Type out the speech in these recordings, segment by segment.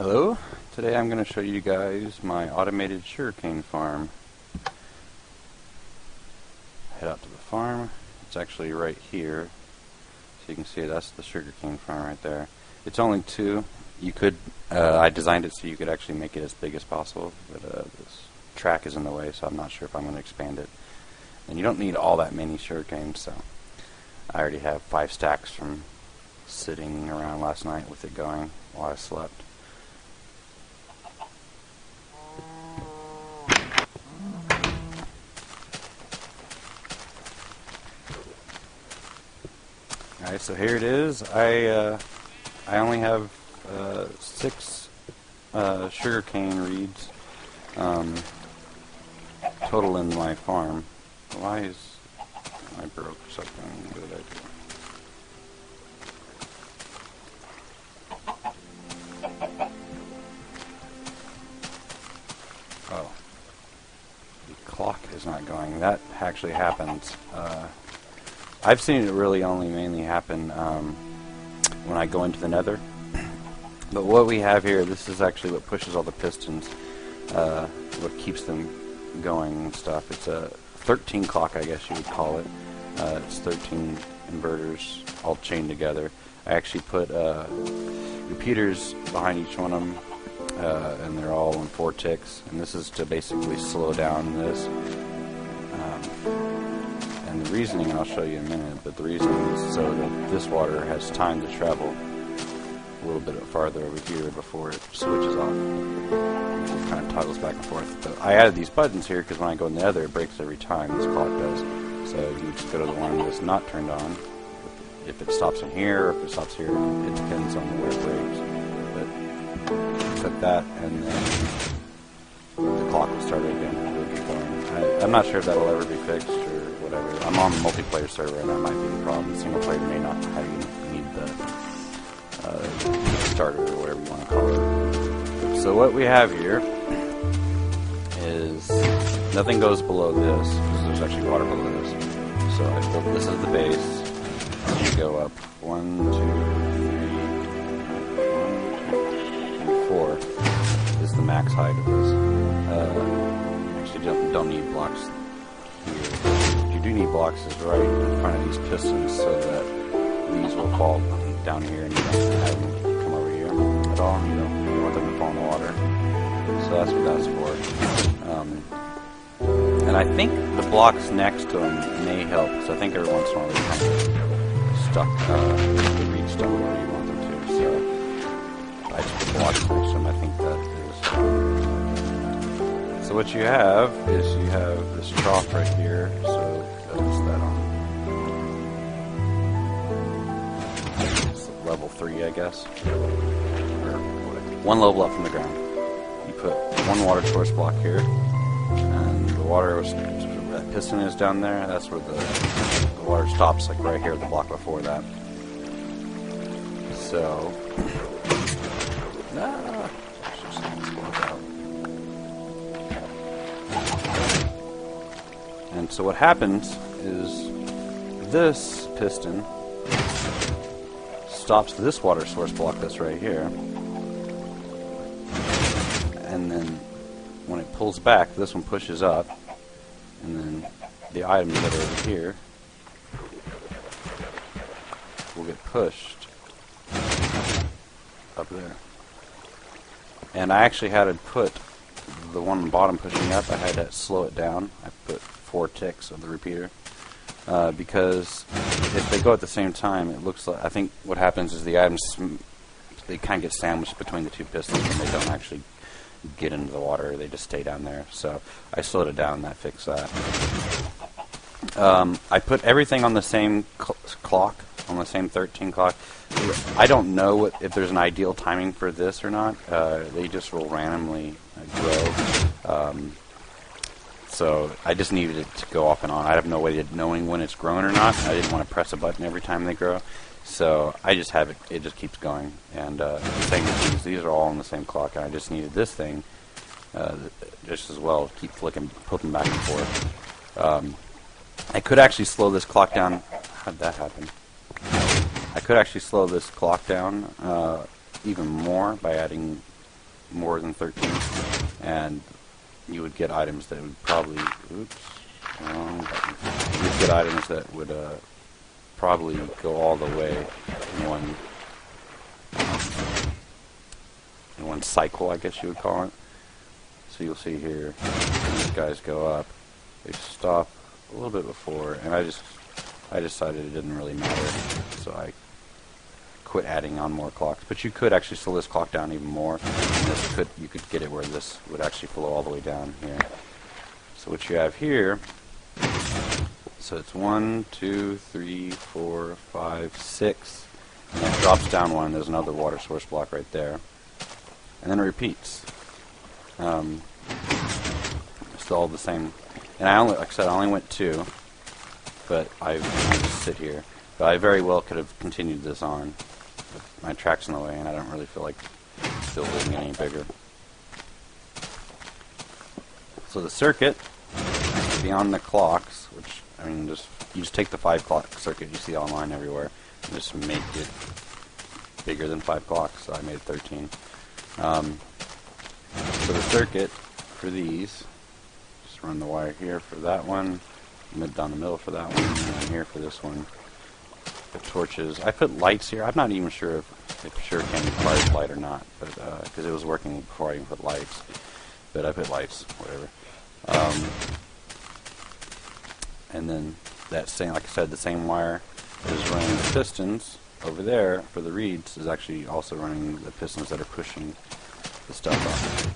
Hello, today I'm going to show you guys my automated sugarcane farm. Head out to the farm. It's actually right here. So you can see that's the sugarcane farm right there. It's only two. You could, I designed it so you could actually make it as big as possible, but this track is in the way, so I'm not sure if I'm going to expand it. And you don't need all that many sugarcane, so I already have 5 stacks from sitting around last night with it going while I slept. Alright, so here it is. I only have 6 sugarcane reeds total in my farm. Why is I broke something? What did I do? Oh, the clock is not going. That actually happens. I've seen it really only mainly happen when I go into the nether. But what we have here, this is actually what pushes all the pistons, what keeps them going and stuff. It's a 13 clock, I guess you would call it. It's 13 inverters all chained together. I actually put repeaters behind each one of them, and they're all in 4 ticks. And this is to basically slow down this. And the reasoning, and I'll show you in a minute, but the reasoning is so that this water has time to travel a little bit farther over here before it switches off. It kind of toggles back and forth. But I added these buttons here because when I go in the other, it breaks every time. This clock does. So you just go to the one that's not turned on. If it stops in here or if it stops here, it depends on where it breaks. But click that, and then the clock will start again. It'll keep going. I'm not sure if that'll ever be fixed or whatever. I'm on the multiplayer server, and that might be the problem. Single player may not have you need the starter or whatever you want to call it. So what we have here is nothing goes below this because there's actually water below this. So I built this as the base. You go up 1, 2, 3, 4 is the max height of this. Actually, don't need blocks here. What you do need blocks is right in front of these pistons so that these will fall down here and you don't have them come over here at all. You don't want them to fall in the water. So that's what that's for. And I think the blocks next to them may help, because I think every once in a while they kind of stuck, the reeds stuck where you want them to. So I just put blocks next to them. I think that is. So what you have is you have this trough right here. So that's that on. It's level 3, I guess. Or 1 level up from the ground. You put 1 water source block here. And the water, that piston is down there. That's where the water stops, like right here, the block before that. So, and so what happens is this piston stops this water source block that's right here, and then when it pulls back, this one pushes up, and then the items that are over here will get pushed up there. And I actually had to put the one on the bottom pushing up, I had to slow it down. I put 4 ticks of the repeater. Because if they go at the same time, it looks like, I think what happens is the items, they kind of get sandwiched between the 2 pistons and they don't actually get into the water, they just stay down there. So I slowed it down and that fixed that. I put everything on the same clock, on the same 13 clock. I don't know if there's an ideal timing for this or not. They just will randomly grow. So I just needed it to go off and on. I have no way of knowing when it's growing or not. I didn't want to press a button every time they grow. So I just have it, it just keeps going. And the same with these are all on the same clock, and I just needed this thing just as well to keep flipping back and forth. I could actually slow this clock down. How'd that happen? I could actually slow this clock down even more by adding more than 13, and you would get items that would probably, wrong button. You'd get items that would probably go all the way in one cycle, I guess you would call it. So you'll see here, when these guys go up, they stop a little bit before, and I decided it didn't really matter, so I quit adding on more clocks. But you could actually slow this clock down even more, and you could get it where this would actually flow all the way down here. So what you have here, so it's 1, 2, 3, 4, 5, 6, and it drops down one. There's another water source block right there, and then it repeats. It's all the same. And like I said, I only went 2, but I just sit here. But I very well could have continued this on with my tracks in the way, and I don't really feel like building any bigger. So the circuit, beyond the clocks, which, I mean, you just take the 5 clock circuit you see online everywhere, and just make it bigger than 5 clocks. So I made 13. So the circuit for these, just run the wire here for that one, down the middle for that one, and then here for this one. The torches. I put lights here. I'm not even sure if Sugarcane requires light or not, but because it was working before I even put lights. But I put lights, whatever. And then that same, like I said, the same wire is running the pistons over there for the reeds is actually also running the pistons that are pushing the stuff up.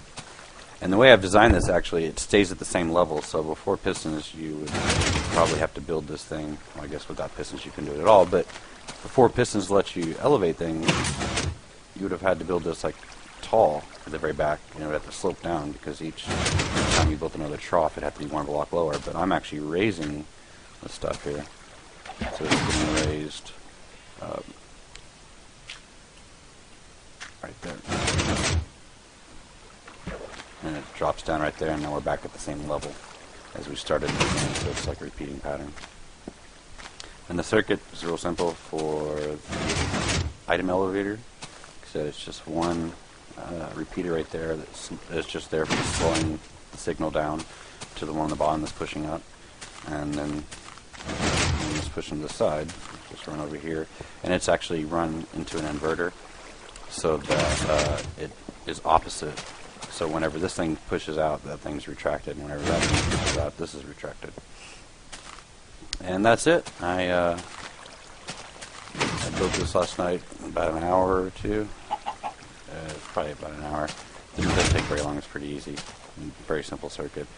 And the way I've designed this, actually, it stays at the same level. So before pistons, you would probably have to build this thing. Well, I guess without pistons, you can do it at all. But before pistons let you elevate things, you would have had to build this like tall at the very back. You know, it would have to slope down because each time you built another trough, it had to be 1 block lower. But I'm actually raising the stuff here, so it's being raised right there. And it drops down right there, and now we're back at the same level as we started in the beginning, so it's like a repeating pattern. And the circuit is real simple for the item elevator. So it's just one repeater right there that's just there for slowing the signal down to the one on the bottom that's pushing up. And then when it's pushing to the side, just run over here. And it's actually run into an inverter so that it is opposite. So whenever this thing pushes out, that thing's retracted. And whenever that thing pushes out, this is retracted. And that's it. I built this last night, about an hour or two. Probably about an hour. It doesn't take very long. It's pretty easy. Very simple circuit.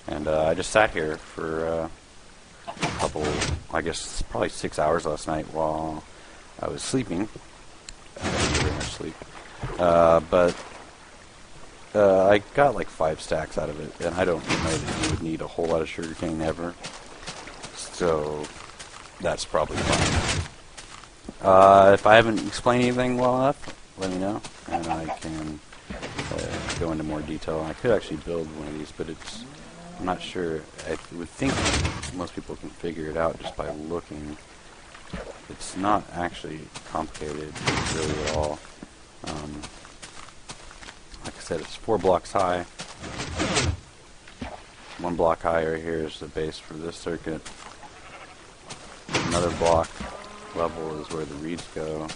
And I just sat here for a couple, I guess probably 6 hours last night while I was sleeping. I didn't get very much sleep. But I got like 5 stacks out of it, and I don't know that you would need a whole lot of sugarcane ever. So that's probably fine. If I haven't explained anything well enough, let me know, and I can go into more detail. I could actually build one of these, but I'm not sure. I would think most people can figure it out just by looking. It's not actually complicated really at all. Like I said, it's 4 blocks high. 1 block high right here is the base for this circuit. Another block level is where the reeds go.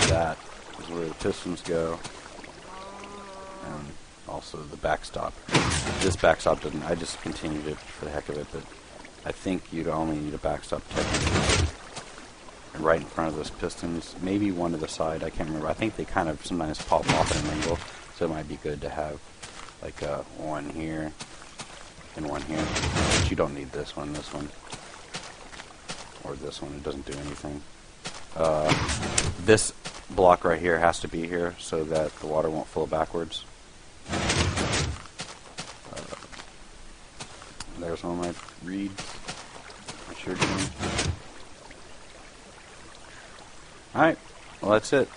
That is where the pistons go. And also the backstop. This backstop didn't, I just continued it for the heck of it, but I think you'd only need a backstop technically right in front of those pistons, maybe one to the side, I can't remember. I think they kind of sometimes pop off at an angle, so it might be good to have like one here and one here. But you don't need this one, or this one. It doesn't do anything. This block right here has to be here so that the water won't flow backwards. There's one of my reeds. Alright, well that's it.